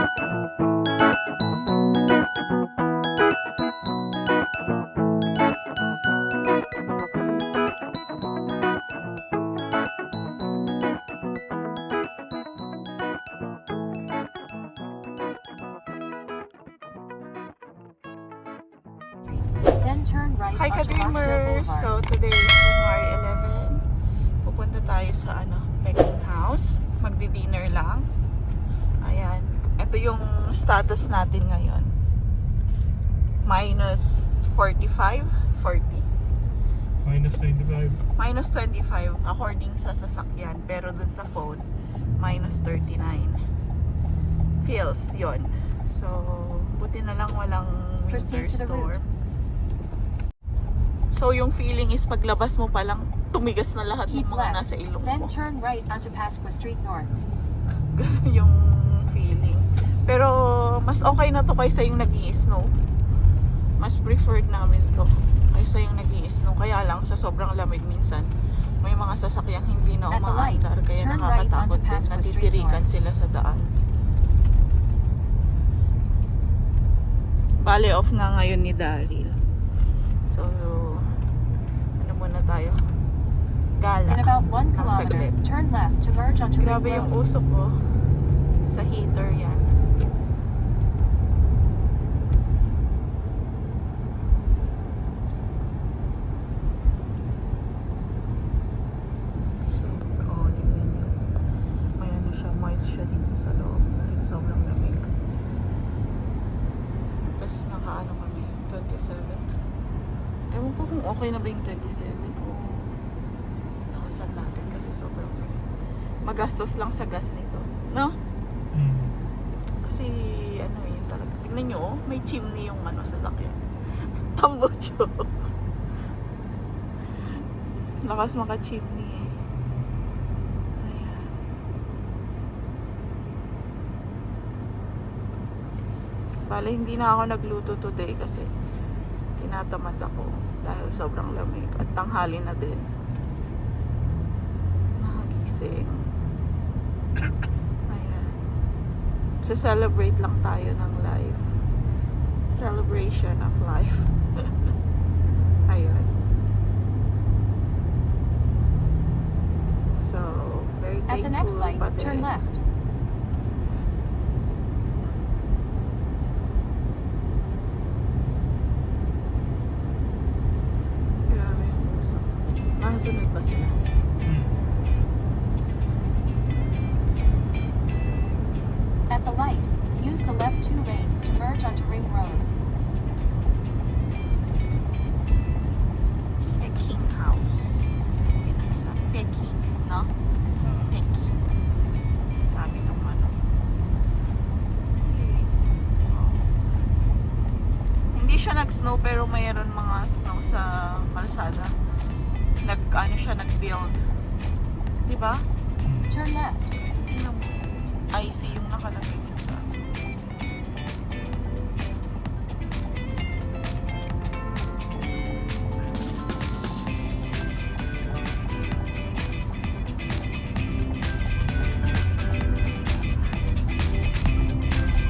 Then turn right Hi onto Rochdale ka-dreamers! Boulevard. So today is January 11. Pupunta tayo sa Peking House. Magdi-dinner lang. Ayan. Ito yung status natin ngayon. Minus 45, 40. Minus 25. Minus 25 according sa sasakyan. Pero dun sa phone, minus 39. Feels yon. So, buti na lang walang winter Proceed to the route. storm. So, yung feeling is paglabas mo palang tumigas na lahat ng Keep mga left. nasa ilong Then mo. turn right onto Pasqua Street North. Yung feeling. Pero, mas okay na to kaysa yung nag-i-snow. Mas preferred namin to kaysa yung nag-i-snow. Kaya lang, sa sobrang lamig minsan, may mga sasakyang hindi na At the light, umaandar. Kaya turn right nakakatakot onto din. Pasqua Street Natitirikan North. sila sa daan. Bale, off nga ngayon ni Daryl. So, ano muna tayo? Gala. In about 1 ng kilometer, saglit. turn left to merge onto Ring Grabe yung Road. usok ko. Sa heater yan. So, tingnan nyo. May siya, moist siya dito sa loob. Dahil sobrang lamig. Tapos nakaano kami, 27. Ewan ko kung okay na ba yung 27 o nakasan natin kasi sobrang magastos lang sa gas nito. No? Kasi talaga. Tingnan nyo, may chimney yung sasakyan. Tambocho. Lakas maka-chimney eh. Ayan. Bale, hindi na ako nagluto today kasi tinatamad ako dahil sobrang lamig at tanghali na din. Nakagising. Ayan. Celebrate lang tayo ng life. Celebration of life. Ayun. So, very At the next thankful light, pa din. turn left. Grabe yung puso. Nakasunod ba sila? At the light, use the left 2 lanes to merge onto Ring Road. Peking House. Yun ang sabi. Peking, no? Peking. Sabi ng Oh. Hindi siya nag-snow pero mayroon mga snow sa kalsada. Nag-build. Diba? Turn left. Kasi tingnan mo. Icy yung nakalagay dyan sa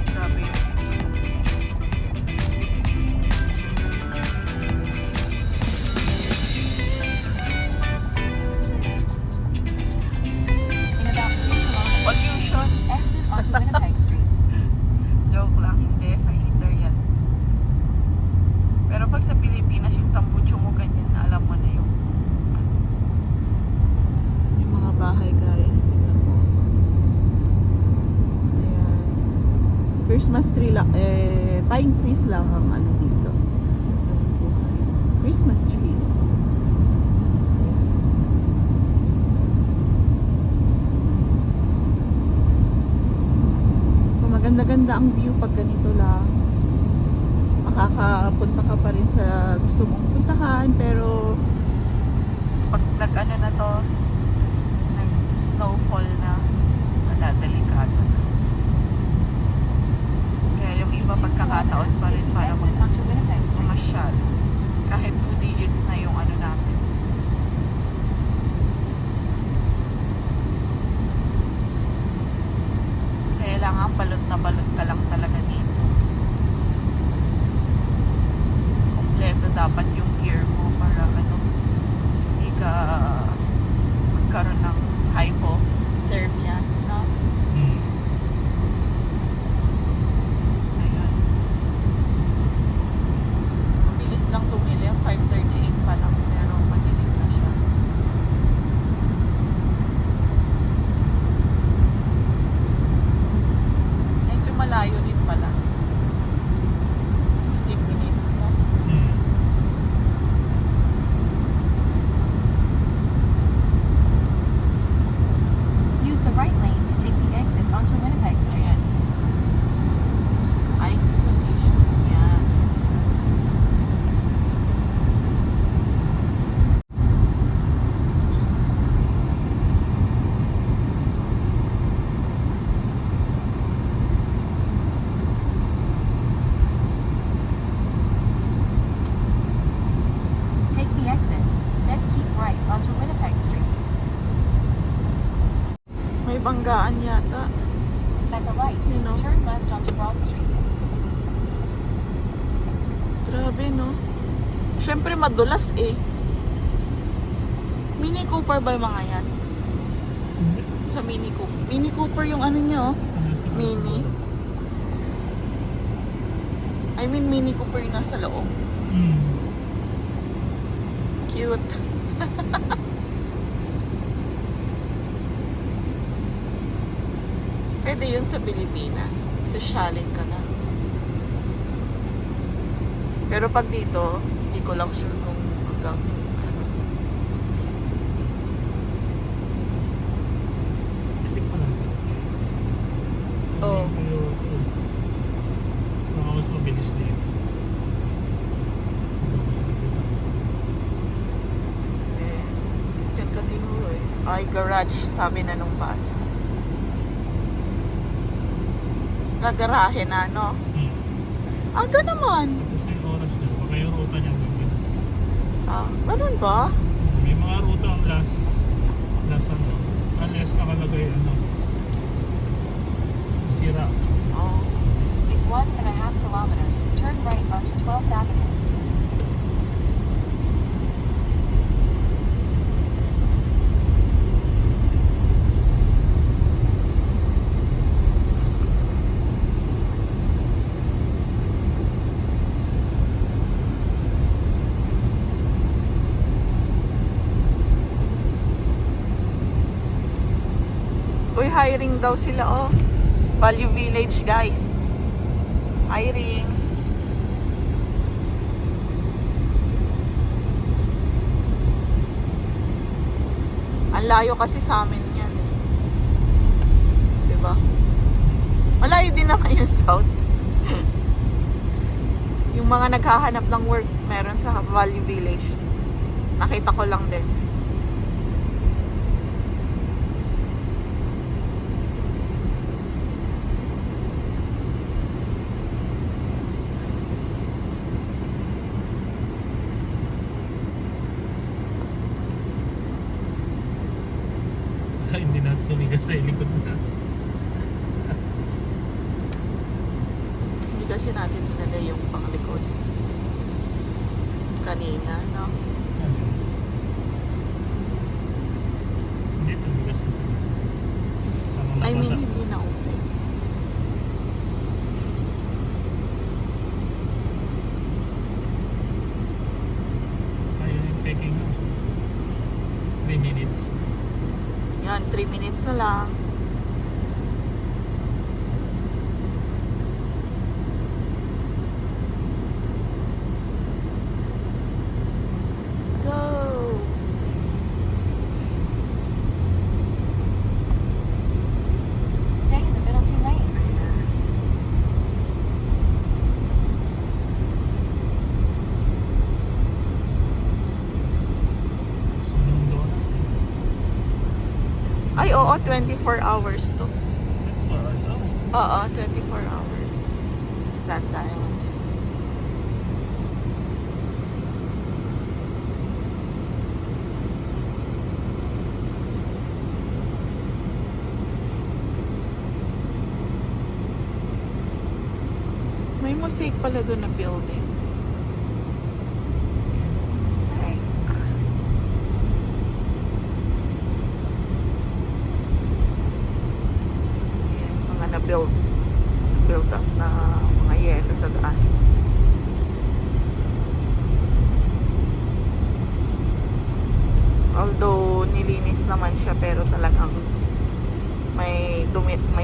grabe yung In about 3 kilometers, pollution. exit onto Winnipeg Street. Joke lang, hindi. Sa heater yan. Pero pag sa Pilipinas, yung tambucho mo ganyan, alam mo na yung mga bahay, guys. Tingnan mo. Ayan. Christmas tree lang, pine trees lang ang dito. Christmas trees. Ayan. So maganda-ganda ang view pag ganito lang. Makakapunta ka pa rin sa gusto mong puntahan, pero pag na to, nag-snowfall na, wala, delikado na. Kaya yung In iba 2 pagkakataon kilometers, pa rin take the para exit onto Winnipeg Street. mamasyal. Kahit 2 digits na yung natin. Kaya kailangan balot na balot ka lang talaga dito. Kompleto dapat yung gear mo para ano, hindi ka magkaroon ng hypothermia, no? Hmm. Ayun. Mabilis lang tumili, 5:38 pa lang, pero madilim na siya. Medyo malayo din pala. 15 minutes, no? Hmm. Use the right lane to take the exit onto Winnipeg Street. Ayan. Ice condition. Yan. Take the exit, then keep right onto Winnipeg Street. May banggaan yata. At the light, You know. turn left onto Broad Street. Grabe, no? Siyempre madulas eh. Mini Cooper ba yung mga yan? Hindi. Sa Mini Cooper. Mini Cooper yung ano niya, oh. Mini. I mean, Mini Cooper yung nasa loob. Hmm. Cute. Pwede yun sa Pilipinas. Sosyalin ka na. Pero pag dito, hindi ko lang sure kung hanggang ano. Tipik pa lang. Oo. Pero, baka mas mabilis din. Baka mas mabilis ako. Eh, dyan ka tinuro eh. Ay, garage, sabi na nung bus. Gagarahe na, no? Hmm. Aga naman. Tapos may oras na. Baka yung ruta niya gawin. Ah, ganun ba? May mga ruta ang last ano. Unless nakalagay ano. Sira. Oh. In 1.5 kilometers, turn right onto 12th Avenue. Uy, hiring daw sila, oh. Value Village, guys. Hiring. Ang layo kasi sa amin yan. Diba? Malayo din naman yung South. Yung mga naghahanap ng work, meron sa Value Village. Nakita ko lang din. Hindi na tumigas sa likod na. Hindi kasi natin nilagay yung panglikod. Kanina, no? Hindi tumigas sa likod. Parang I mean, nabasa. hindi na open. Ayun yung peking na. 3 minutes. Yan, 3 minutes na lang. Go! Stay in the middle 2 lanes. Ayan. Sunong doon. Ay, oo, 24 hours to. Oh. Oo, 24 hours. That time. May mosaic pala doon na building. Mosaic. Ayan, mga na-build up na mga yelo sa daan. Although nilinis naman siya pero talagang may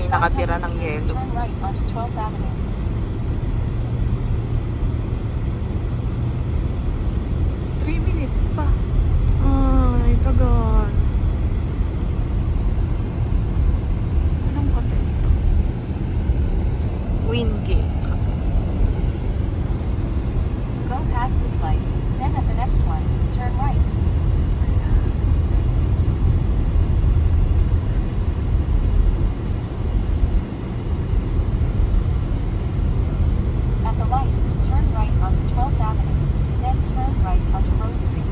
nakatira ng Please yelo. turn right onto 12th Avenue. 3 minutes pa. Ay, tagal. Anong hotel ito? Wingate. Go past this light, then at the next one, turn right. At the light, turn right onto 12th Avenue, then turn right onto Rose Street.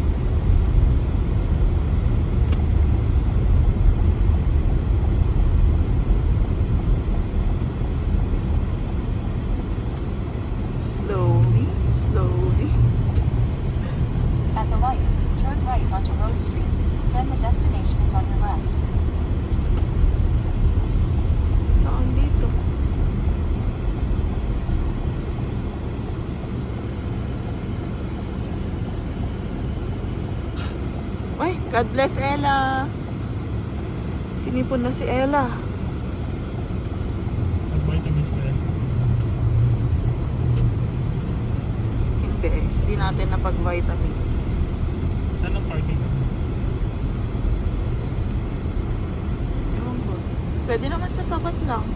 Slowly, slowly. At the light, turn right onto Rose Street, then the destination is on your left. Saan dito? Ay, God bless Ella. Sinipon na si Ella. Nag-vitamins na yan. Hindi natin napag-vitamins. Saan ang parking? Ewan ko. Pwede naman sa tapat lang.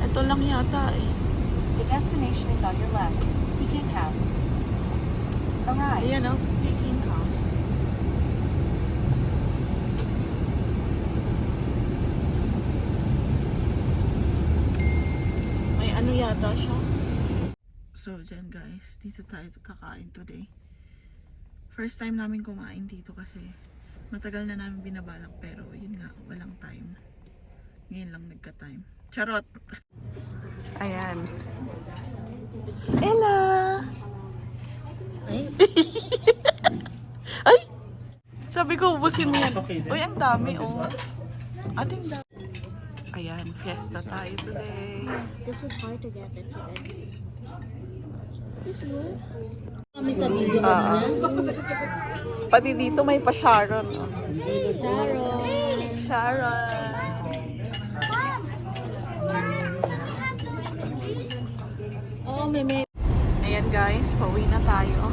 Ito lang yata eh. The destination is on your left, Peking House. Arrive. Ayan o, Peking House. May ano yata siya. So, dyan guys, dito tayo kakain today. First time namin kumain dito kasi matagal na namin binabalak pero yun nga, walang time. Ngayon lang nagka-time. Charot! Ayan. Ella! Ay! Sabi ko, ubusin mo yan. Okay, then. Uy, ang dami, oh. Ating dami. Ayan, fiesta tayo today. This is hard to get it today. Kami sa video kanina. Pati dito may pa Sharon. Oh. Sharon. Sharon. Oh, may. Ayan guys, pauwi na tayo.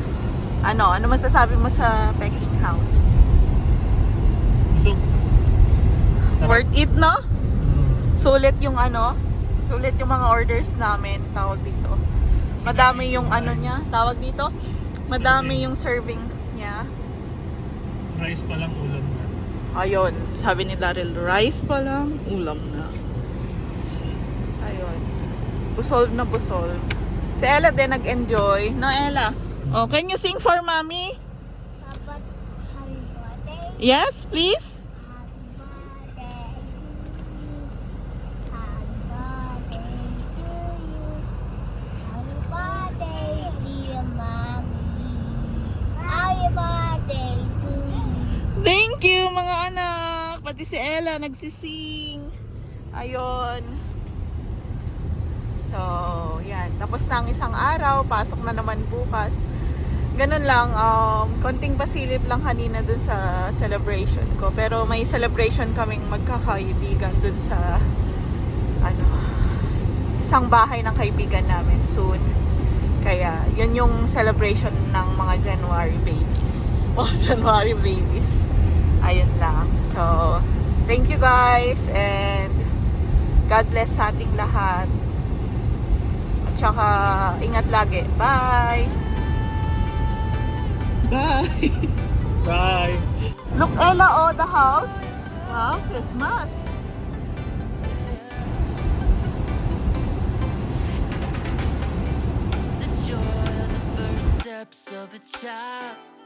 Ano masasabi mo sa Peking House? So, sarap. Worth it, no? Mm. Sulit yung sulit yung mga orders namin, tawag dito. Madami yung ano niya, tawag dito. Madami yung serving niya. Rice pa lang, ulam na. Ayun, sabi ni Daryl, rice pa lang, ulam na. Ayun. Busog na busog. Si Ella din nag-enjoy. No, Ella? Oh, can you sing for mommy? Yes, please. Thank you mga anak. Pati si Ella nagsising. Ayun. So, yan. Tapos na ang isang araw. Pasok na naman bukas. Ganun lang. Konting pasilip lang kanina dun sa celebration ko. Pero may celebration kaming magkakaibigan dun sa isang bahay ng kaibigan namin soon. Kaya, yun yung celebration ng mga January babies. Oh, January babies. Ayun lang. So, thank you guys and God bless sa ating lahat. At saka, ingat lagi. Bye! Bye! Bye! Look, Ella, oh, the house. Wow, Christmas. The joy of the first steps of a child.